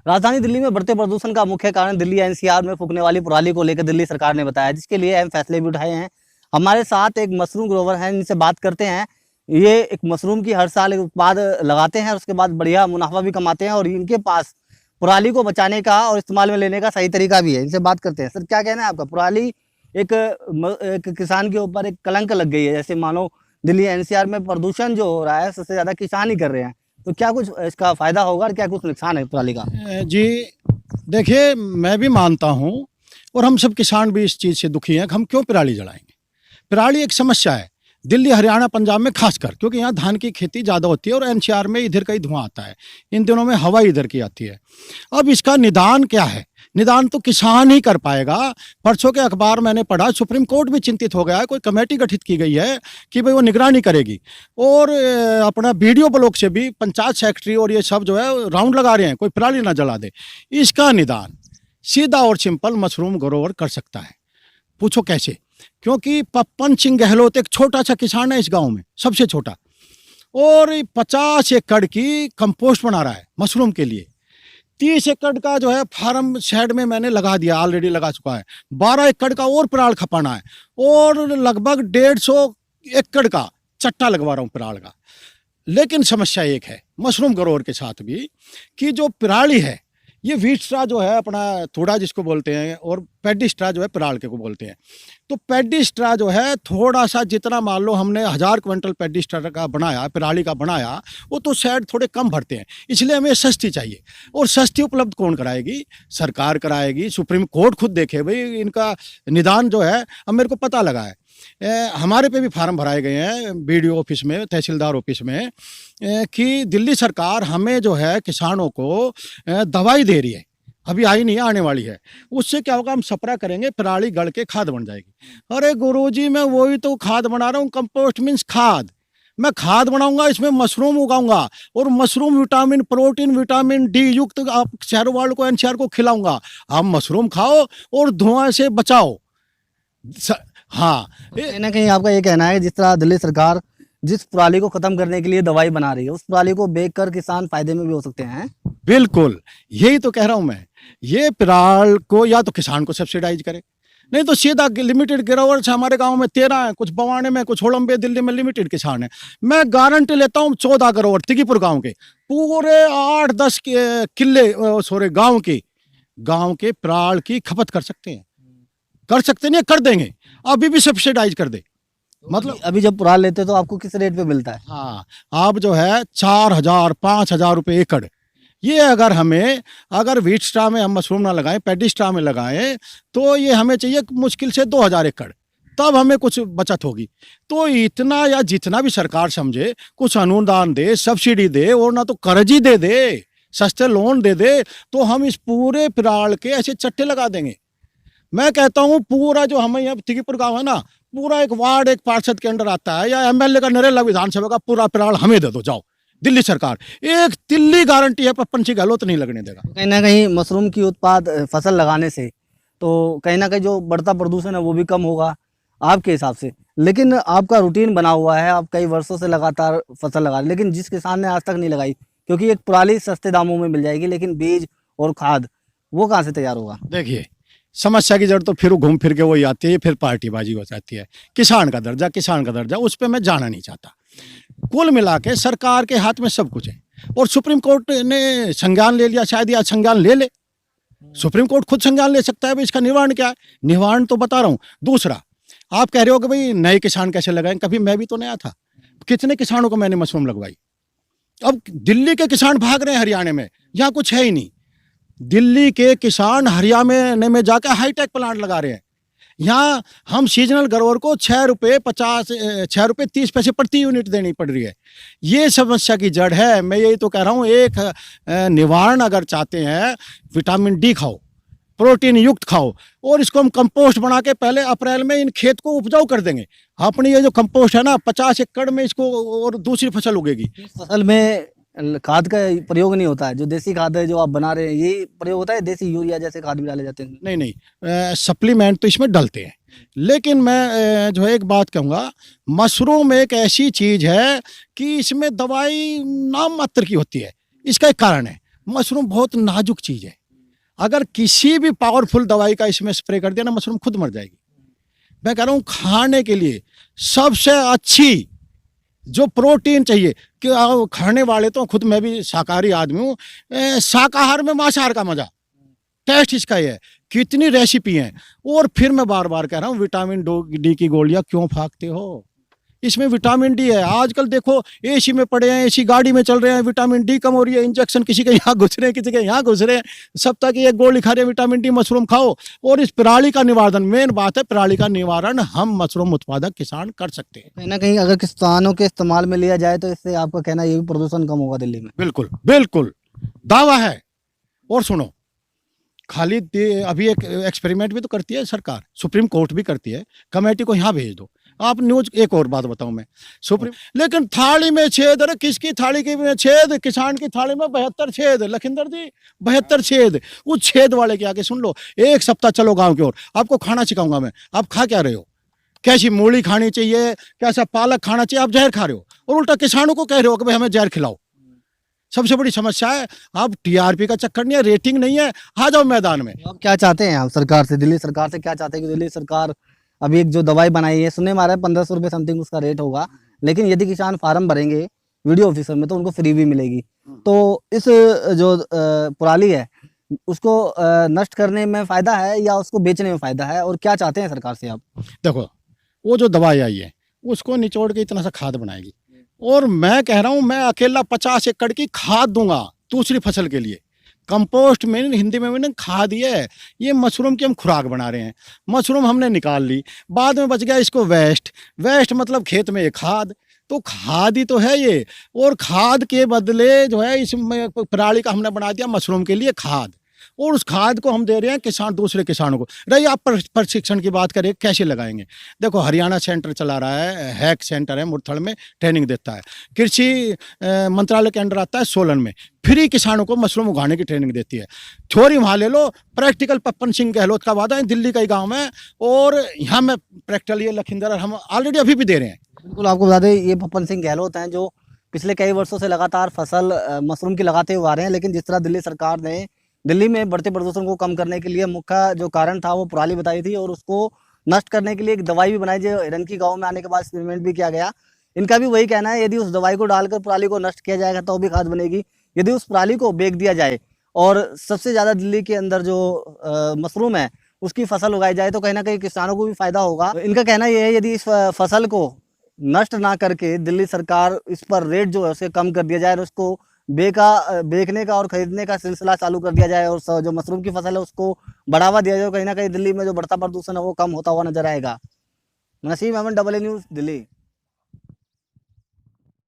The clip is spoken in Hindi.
राजधानी दिल्ली में बढ़ते प्रदूषण का मुख्य कारण दिल्ली एनसीआर में फूकने वाली पराली को लेकर दिल्ली सरकार ने बताया, जिसके लिए अहम फैसले भी उठाए हैं। हमारे साथ एक मशरूम ग्रोवर हैं, इनसे बात करते हैं। ये एक मशरूम की हर साल एक उत्पाद लगाते हैं और उसके बाद बढ़िया मुनाफा भी कमाते हैं, और इनके पास पराली को बचाने का और इस्तेमाल में लेने का सही तरीका भी है। इनसे बात करते हैं। सर, क्या कहना है आपका? पराली एक किसान के ऊपर एक कलंक लग गई है, जैसे मानो दिल्ली एनसीआर में प्रदूषण जो हो रहा है सबसे ज़्यादा किसान ही कर रहे हैं। तो क्या कुछ इसका फायदा होगा और क्या कुछ नुकसान है पराली का? जी देखिए, मैं भी मानता हूँ और हम सब किसान भी इस चीज़ से दुखी हैं कि हम क्यों पराली जलाएंगे। पराली एक समस्या है दिल्ली, हरियाणा, पंजाब में खासकर, क्योंकि यहाँ धान की खेती ज़्यादा होती है और एनसीआर में इधर का ही धुआं आता है। इन दिनों में हवा इधर की आती है। अब इसका निदान क्या है? निदान तो किसान ही कर पाएगा। परसों के अखबार मैंने पढ़ा, सुप्रीम कोर्ट भी चिंतित हो गया है। कोई कमेटी गठित की गई है कि भाई वो निगरानी करेगी, और अपना बीडीओ ब्लॉक से भी पंचायत सेक्रेटरी और ये सब जो है राउंड लगा रहे हैं, कोई पराली ना जला दे। इसका निदान सीधा और सिंपल मशरूम ग्रोवर कर सकता है। पूछो कैसे? क्योंकि पप्पन सिंह गहलोत एक छोटा सा किसान है इस गांव में, सबसे छोटा, और 50 एकड़ की कंपोस्ट बना रहा है मशरूम के लिए। 30 एकड़ का जो है फार्म शेड में मैंने लगा दिया, ऑलरेडी लगा चुका है। 12 एकड़ का और पराल खपाना है, और लगभग 150 एकड़ का चट्टा लगवा रहा हूँ पराल का। लेकिन समस्या एक है मशरूम ग्रोवर के साथ भी, कि जो पराली है, ये व्हीट स्ट्रा जो है अपना थोड़ा जिसको बोलते हैं, और पैडी स्ट्रा जो है पराल के को बोलते हैं। तो पैडी स्ट्रा जो है थोड़ा सा, जितना मान लो हमने 1000 क्विंटल पैडी स्ट्रा का बनाया, पराली का बनाया, वो तो शायद थोड़े कम भरते हैं। इसलिए हमें सस्ती चाहिए, और सस्ती उपलब्ध कौन कराएगी? सरकार कराएगी। सुप्रीम कोर्ट खुद देखे भाई इनका निदान जो है। अब मेरे को पता लगा है, हमारे पे भी फार्म भराए गए हैं बीडीओ ऑफिस में, तहसीलदार ऑफिस में, कि दिल्ली सरकार हमें जो है किसानों को दवाई दे रही है, अभी आई नहीं है, आने वाली है। उससे क्या होगा, हम स्प्रे करेंगे, पराली गल के खाद बन जाएगी। अरे गुरुजी, मैं वही तो खाद बना रहा हूँ। कंपोस्ट मीन्स खाद। मैं खाद बनाऊंगा, इसमें मशरूम उगाऊंगा, और mushroom vitamin, protein, vitamin D युक्त आप शहरों वालों को, एनसीआर को खिलाऊंगा। आप मशरूम खाओ और धुआं से बचाओ। हाँ, कहीं ना कहीं आपका ये कहना है जिस तरह दिल्ली सरकार जिस पराली को खत्म करने के लिए दवाई बना रही है, उस पराली को बेचकर किसान फायदे में भी हो सकते हैं। बिल्कुल, यही तो कह रहा हूं मैं। ये पराल को या तो किसान को सब्सिडाइज करे, नहीं तो सीधा लिमिटेड ग्रोवर्स हमारे गांव में 13 है, कुछ बवाने में, कुछ होलंबे, दिल्ली में लिमिटेड किसान है। मैं गारंटी लेता हूं 14 ग्रोवर तिकीपुर गांव के, पूरे 8-10 किले सॉरी गांव के पराल की खपत कर सकते हैं। नहीं, कर देंगे। अभी भी सब्सिडाइज कर दे। मतलब अभी जब पराल लेते हैं तो आपको किस रेट पे मिलता है? हाँ, आप जो है 4000-5000 रुपये एकड़। ये अगर व्हीट स्ट्रा में हम मशरूम ना लगाएं, पैडी स्ट्रा में लगाएं, तो ये हमें चाहिए मुश्किल से 2000 एकड़, तब हमें कुछ बचत होगी। तो इतना या जितना भी सरकार समझे, कुछ अनुदान दे, सब्सिडी दे, और ना तो कर्ज ही दे दे, सस्ते लोन दे दे, तो हम इस पूरे पराल के ऐसे चट्टे लगा देंगे। मैं कहता हूँ पूरा जो हमें यहाँ तिकीपुर गाँव है ना, पूरा एक वार्ड एक पार्षद के अंडर आता है, या एमएलए का, नरेला विधानसभा का पूरा पराल हमें दे दो, जाओ। दिल्ली सरकार एक तिल्ली गारंटी है, पप्पन सिंह गहलोत नहीं लगने देगा। कहीं ना कहीं मशरूम की उत्पाद फसल लगाने से तो कहीं ना कहीं जो बढ़ता प्रदूषण है वो भी कम होगा आपके हिसाब से। लेकिन आपका रूटीन बना हुआ है, आप कई वर्षों से लगातार फसल लगा रहे हैं, लेकिन जिस किसान ने आज तक नहीं लगाई, क्योंकि एक पराली सस्ते दामों में मिल जाएगी, लेकिन बीज और खाद वो कहाँ से तैयार होगा? देखिए, समस्या की जड़ तो फिर घूम फिर के वही आती है, फिर पार्टीबाजी हो जाती है। किसान का दर्जा, उस पर मैं जाना नहीं चाहता। कुल मिला के सरकार के हाथ में सब कुछ है, और सुप्रीम कोर्ट ने संज्ञान ले लिया, शायद या संज्ञान ले ले। सुप्रीम कोर्ट खुद संज्ञान ले सकता है। भाई इसका निवारण क्या है? निवारण तो बता रहा हूँ। दूसरा, आप कह रहे हो कि भाई नए किसान कैसे लगाएं, कभी मैं भी तो नया था। कितने किसानों को मैंने मशरूम लगवाई। अब दिल्ली के किसान भाग रहे हैं हरियाणा में, यहाँ कुछ है ही नहीं। दिल्ली के किसान हरियाणा में जाकर हाईटेक प्लांट लगा रहे हैं। यहाँ हम सीजनल ग्रोवर को 6 रुपये 30 पैसे प्रति यूनिट देनी पड़ रही है। ये समस्या की जड़ है। मैं यही तो कह रहा हूँ, एक निवारण अगर चाहते हैं, विटामिन डी खाओ, प्रोटीन युक्त खाओ, और इसको हम कंपोस्ट बना के पहले अप्रैल में इन खेत को उपजाऊ कर देंगे। अपनी ये जो कंपोस्ट है ना, 50 एकड़ में इसको और दूसरी फसल उगेगी। फसल में खाद का प्रयोग नहीं होता है, जो देसी खाद है जो आप बना रहे हैं, ये प्रयोग होता है? देसी यूरिया जैसे खाद भी डाले जाते हैं? नहीं, सप्लीमेंट तो इसमें डलते हैं। लेकिन मैं जो है एक बात कहूँगा, मशरूम एक ऐसी चीज़ है कि इसमें दवाई नाम मात्र की होती है। इसका एक कारण है, मशरूम बहुत नाजुक चीज़ है। अगर किसी भी पावरफुल दवाई का इसमें स्प्रे कर दिया ना, मशरूम खुद मर जाएगी। मैं कह रहा हूँ खाने के लिए सबसे अच्छी जो प्रोटीन चाहिए कि खाने वाले तो खुद मैं भी शाकाहारी आदमी हूँ, शाकाहार में मांसाहार का मजा, टेस्ट इसका ये है। कितनी रेसिपी हैं। और फिर मैं बार बार कह रहा हूँ, विटामिन डी की गोलियां क्यों फाकते हो? इसमें विटामिन डी है। आजकल देखो एसी में पड़े हैं, एसी गाड़ी में चल रहे हैं, विटामिन डी कम हो रही है, इंजेक्शन किसी के यहाँ घुस रहे हैं, किसी के यहाँ घुस रहे हैं, सप्ताह की एक गोली खा रहे हैं विटामिन डी। मशरूम खाओ। और इस पराली का निवारण, मेन बात है पराली का निवारण हम मशरूम उत्पादक किसान कर सकते हैं। कहीं ना कहीं अगर किसानों के इस्तेमाल में लिया जाए तो इससे आपका कहना ये भी प्रदूषण कम होगा दिल्ली में? बिल्कुल बिल्कुल दावा है। और सुनो, खाली अभी एक एक्सपेरिमेंट भी तो करती है सरकार, सुप्रीम कोर्ट भी करती है, कमेटी को यहाँ भेज दो आप। न्यूज एक और बात बताऊं मैं, सुप्रीम लेकिन थाली में छेद। अरे किसकी थाली की में छेद? किसान की थाली में 72 छेद। लखिंदर जी 72 छेद। उस छेद वाले के आगे सुन लो, एक सप्ताह चलो गांव की ओर, आपको खाना सिखाऊंगा मैं। आप खा क्या रहे हो? कैसी मूली खानी चाहिए, कैसा पालक खाना चाहिए, आप जहर खा रहे हो। और उल्टा किसानों को कह रहे हो कि भाई हमें जहर खिलाओ। सबसे बड़ी समस्या है अब टीआरपी का चक्कर नहीं है, रेटिंग नहीं है, आ जाओ मैदान में। आप क्या चाहते हैं आप सरकार से, दिल्ली सरकार से क्या चाहते हैं कि दिल्ली सरकार अभी एक जो दवाई बनाई है, सुनने में आ रहा है 1500 रुपये समथिंग उसका रेट होगा, लेकिन यदि किसान फार्म भरेंगे वीडियो ऑफिसर में तो उनको फ्री भी मिलेगी। तो इस जो पराली है उसको नष्ट करने में फायदा है या उसको बेचने में फायदा है, और क्या चाहते हैं सरकार से आप? देखो, वो जो दवाई आई है उसको निचोड़ के इतना सा खाद बनाएगी, और मैं कह रहा हूँ मैं अकेला 50 एकड़ की खाद दूंगा दूसरी फसल के लिए। कंपोस्ट में हिंदी में मैंने खाद ये है। ये मशरूम की हम खुराक बना रहे हैं। मशरूम हमने निकाल ली, बाद में बच गया इसको वेस्ट मतलब खेत में ये खाद, तो खाद ही तो है ये। और खाद के बदले जो है इसमें पराली का हमने बना दिया मशरूम के लिए खाद, और उस खाद को हम दे रहे हैं किसान, दूसरे किसानों को। रही आप प्रशिक्षण की बात करें कैसे लगाएंगे, देखो हरियाणा सेंटर चला रहा है, हैक सेंटर है मुरथल में, ट्रेनिंग देता है। कृषि मंत्रालय के अंडर आता है सोलन में, फ्री किसानों को मशरूम उगाने की ट्रेनिंग देती है। थ्योरी वहाँ ले लो, प्रैक्टिकल पप्पन सिंह गहलोत का वादा है, दिल्ली का ही गाँव है, और यहाँ में प्रैक्टिकल ये लखिंदर हम ऑलरेडी अभी भी दे रहे हैं। बिल्कुल, आपको बता दें ये पप्पन सिंह गहलोत हैं जो पिछले कई वर्षों से लगातार फसल मशरूम की लगाते हुए आ रहे हैं। लेकिन जिस तरह दिल्ली सरकार ने दिल्ली में बढ़ते प्रदूषण को कम करने के लिए मुख्य जो कारण था वो पराली बताई थी, और उसको नष्ट करने के लिए एक दवाई भी बनाई जो हिरन गांव में आने के बाद एक्सपेरिमेंट भी किया गया। इनका भी वही कहना है, यदि उस दवाई को डालकर पराली को नष्ट किया जाएगा तो भी खाद बनेगी। यदि उस पराली को बेच दिया जाए और सबसे ज़्यादा दिल्ली के अंदर जो मशरूम है उसकी फसल उगाई जाए तो कहीं ना कहीं किसानों को भी फायदा होगा। इनका कहना यह है यदि इस फसल को नष्ट ना करके दिल्ली सरकार इस पर रेट जो है उसे कम कर दिया जाए और उसको बेचने का और खरीदने का सिलसिला चालू कर दिया जाए, और जो मशरूम की फसल है उसको बढ़ावा दिया जाए, कहीं ना कहीं दिल्ली में जो बढ़ता प्रदूषण है वो कम होता हुआ नजर आएगा। Naseem Ahmed, double A news, Delhi.